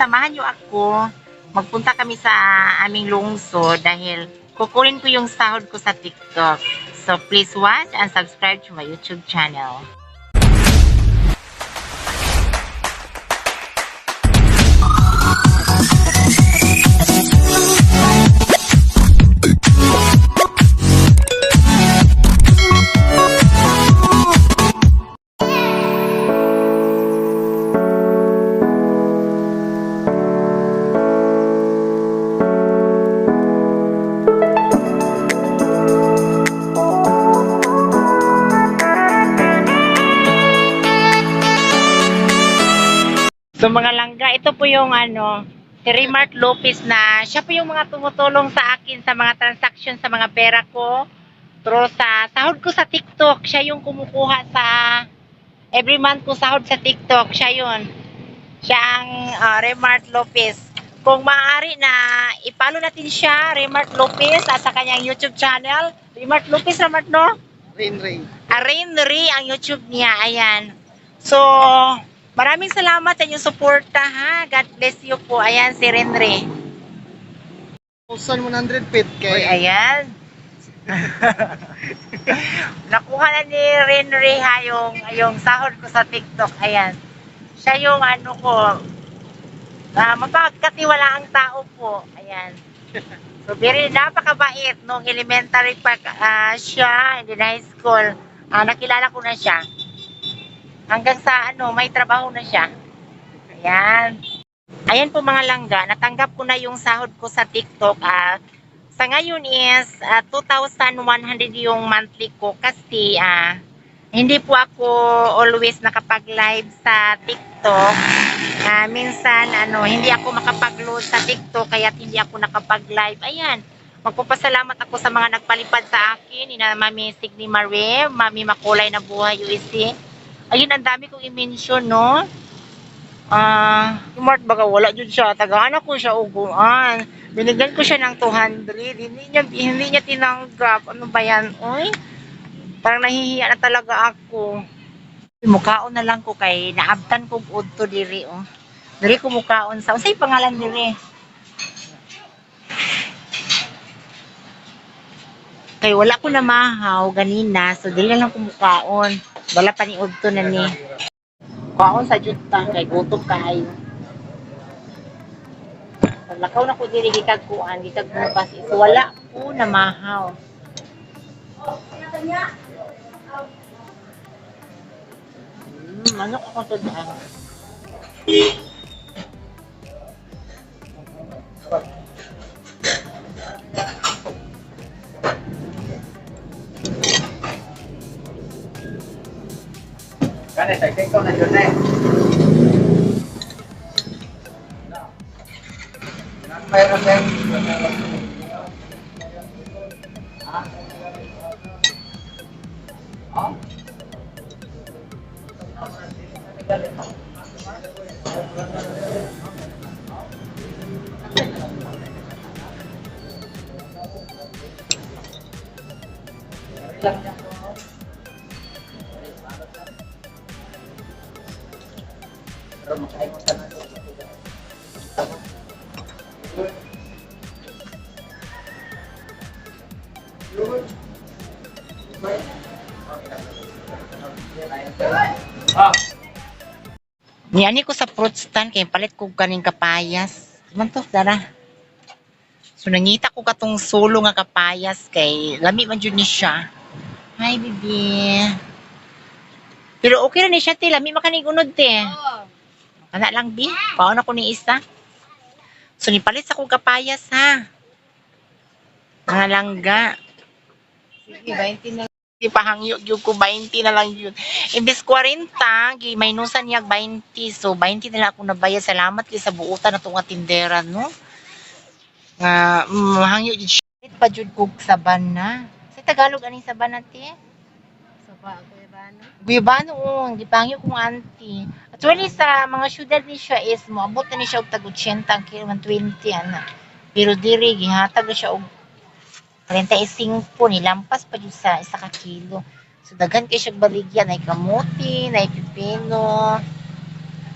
samahan niyo ako. Magpunta kami sa aming lungsod dahil kukunin ko yung sahod ko sa TikTok. So please watch and subscribe to my YouTube channel. So mga langga, ito po yung si Remart Lopez na siya po yung mga tumutulong sa akin sa mga transaction sa mga pera ko. Pero sa sahod ko sa TikTok, siya yung kumukuha sa every month ko sahod sa TikTok, siya yun. Siya ang Remart Lopez. Kung maaari na i-follow natin siya, Remart Lopez, at sa kanyang YouTube channel. Remart Lopez, Remart, no? Rain. Rain ang YouTube niya, ayan. So, maraming salamat sa inyong suporta, ha. God bless you po. Ayan, si Renre. 1,100 pet kay. Uy, ayan. Nakuha na ni Renre, ha, yung sahod ko sa TikTok. Ayan. Siya yung ko, mapagkatiwala ang tao po. Ayan. So, very napakabait. Nung elementary pa siya, in high school, nakilala ko na siya. Hanggang sa may trabaho na siya. Ayan. Ayan po mga langga, natanggap ko na yung sahod ko sa TikTok. Sa ngayon is 2,100 yung monthly ko kasi hindi po ako always nakapag-live sa TikTok. Minsan hindi ako makapag-load sa TikTok kaya hindi ako nakapag-live. Ayan. Magpapasalamat ako sa mga nagpalipad sa akin. Ina Mami Signi Marie, Mami Makulay na Buhay USC. Ayun, ang dami kong i-mention, no? Smart baga, wala dyan siya. Tagaan ako siya uguan. Binigyan ko siya ng 200. Hindi niya tinanggap. Ano ba yan? Uy, parang nahihiya na talaga ako. Mukaon na lang ko kay naabtan ko udto diri, oh. Diri ko mukaon sa. Unsay pangalan diri? Kay wala ko na mahaw ganina. So, dili na lang ko mukaon. Wala pa ni udto na ni. Kaon sa juta kay gutom kayo. Lakaw na ko diri gikag kuan, gikag bukas is wala ko na mahaw. Manok ako to daan. Kani sa ikaw na jud na. Mayroon din. Niani ko sa fruit stand kay palit ko kaning kapayas. Man to dara. So nangita ko katong sulo nga kapayas kay lami man jud ni siya. Hi bibi. Pero okay ra ni siya ti, lami makanig unod te. Kana lang bi, paon ako ni isa. So nipalit sa kong kapayas ha. Mga langga. Sige, 20 na. Ipahangyo gyud ko 20 na lang yun. Imbes 40, gimaynusan niya 20. So 20 na lang ako nabayad. Salamat kay sa buutan na nga tindera, no? Nga mahangyo jud siya. Pa jud kog saban na. Sa Tagalog aning saban nati? Sapa ako irano. Guyabano, gipangyo kong auntie. Actually sa mga syudad ni siya is moabot na ni siya og tag 80 kilo 120 ana. Pero diri gihatag na siya og 45 nilampas pa jud sa isa ka kilo. So daghan kay siya baligyan, ay kamuti, ay pipino.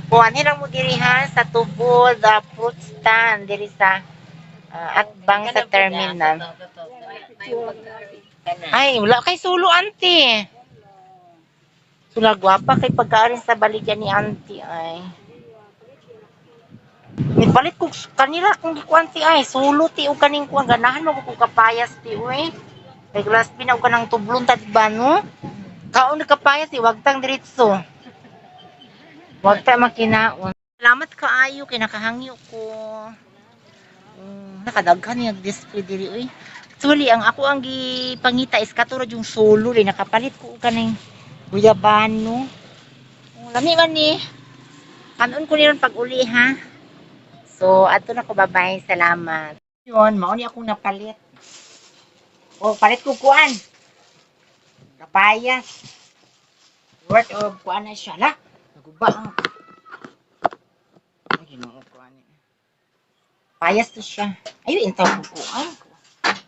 Kuan lang mo diri ha sa tubo the fruit stand diri sa Atbang sa terminal. Ay, wala kay sulo auntie. Sula gwapa kay pagkaarin sa baligyan ni auntie ay. Nipalit ko kanila kung gikuan ti ay sulo ti og kaning kuan ganahan mo ko kapayas ti uy. Kay glass pinaw ka ng tublon ta diba no? Kaon kapayas ti wag tang diretso. Wag ta makinaon. Salamat kaayo kay nakahangyo ko. Nakadaghan yung display diri uy. Actually, ang ako ang gipangita is katulad yung solo rin nakapalit ko kaning guyabano. Lami man ni. Kanon ko niron pag uli ha. So, ato na ko babay. Salamat. Yun, mao ni akong napalit. Oh, palit ko kuan. Kapayas. Worth of kuan na siya. La, naguba ang. Ay, ginoo kuan ni. Payas to siya. Ayun, intaw ko kuan.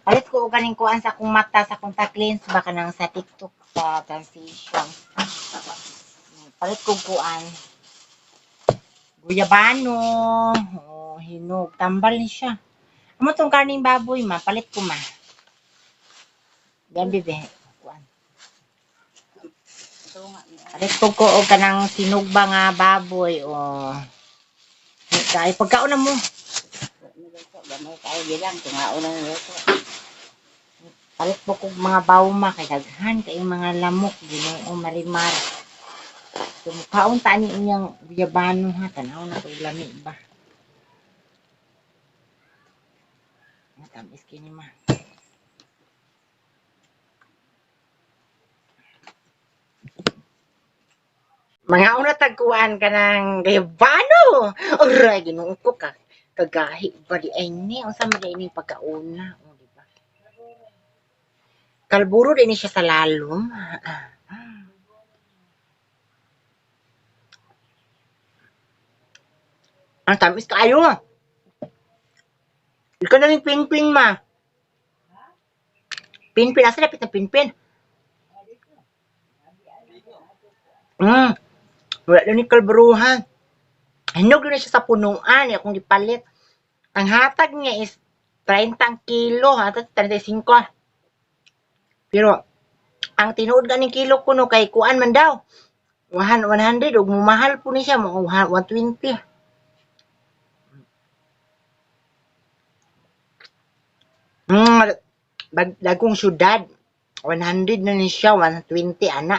Palit ko og kaning kuan sa akong mata sa contact lens baka nang sa TikTok sa transition. Palit ko kuan. Guyabano. Oh, hinog. Tambal ni siya. Amo tong karning baboy ma, palit ko ma. Yan bibe. Kuan. Palit ko og kanang sinugba nga baboy o. Kay pagkaon na mo. Gamay tayo bilang tungaon na nito. Palit po kong mga bawma kay daghan kay mga lamok Ginoo marimar. Sumukhaon ta ni inyang guyabano ha tanaw na ko lami ba. Matamis kini ma. Mga una tagkuan ka ng guyabano. Aray Ginoo ko ka. Kagahi ba di ay ni unsa man di ni pagkauna o di ba kalburo din siya sa lalom ang tamis kayo ikaw na rin pinpin ma pinpin asa lapit na pinpin wala na ni kalburuhan hinog na siya sa punuan akong gipalit. Ang hatag niya is 30 kilo, hatag 35. Pero ang tinuod ganing kilo kuno kay kuan man daw. 100 ug mahal po ni siya mo 120. Dagkong syudad 100 na ni siya 120 ana.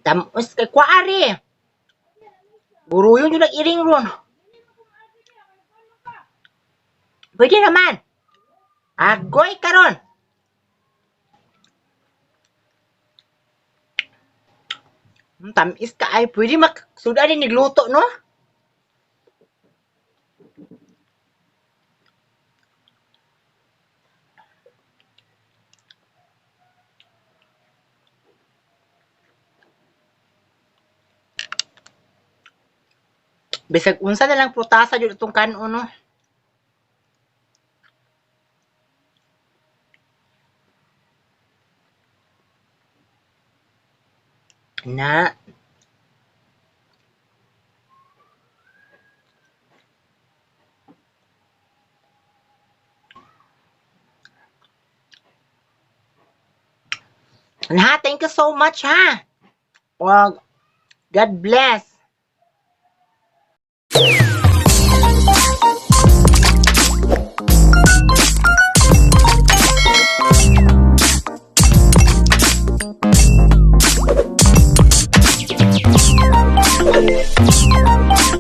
Tamos kay kuari. Buruyon yung nag-iring ron. Pwede naman. Agoy karon. Tamis ka ay pwede suda din nigluto no? Bisag unsa na lang prutasa jud itong kanon no. Na. Na, thank you so much ha. Well, God bless.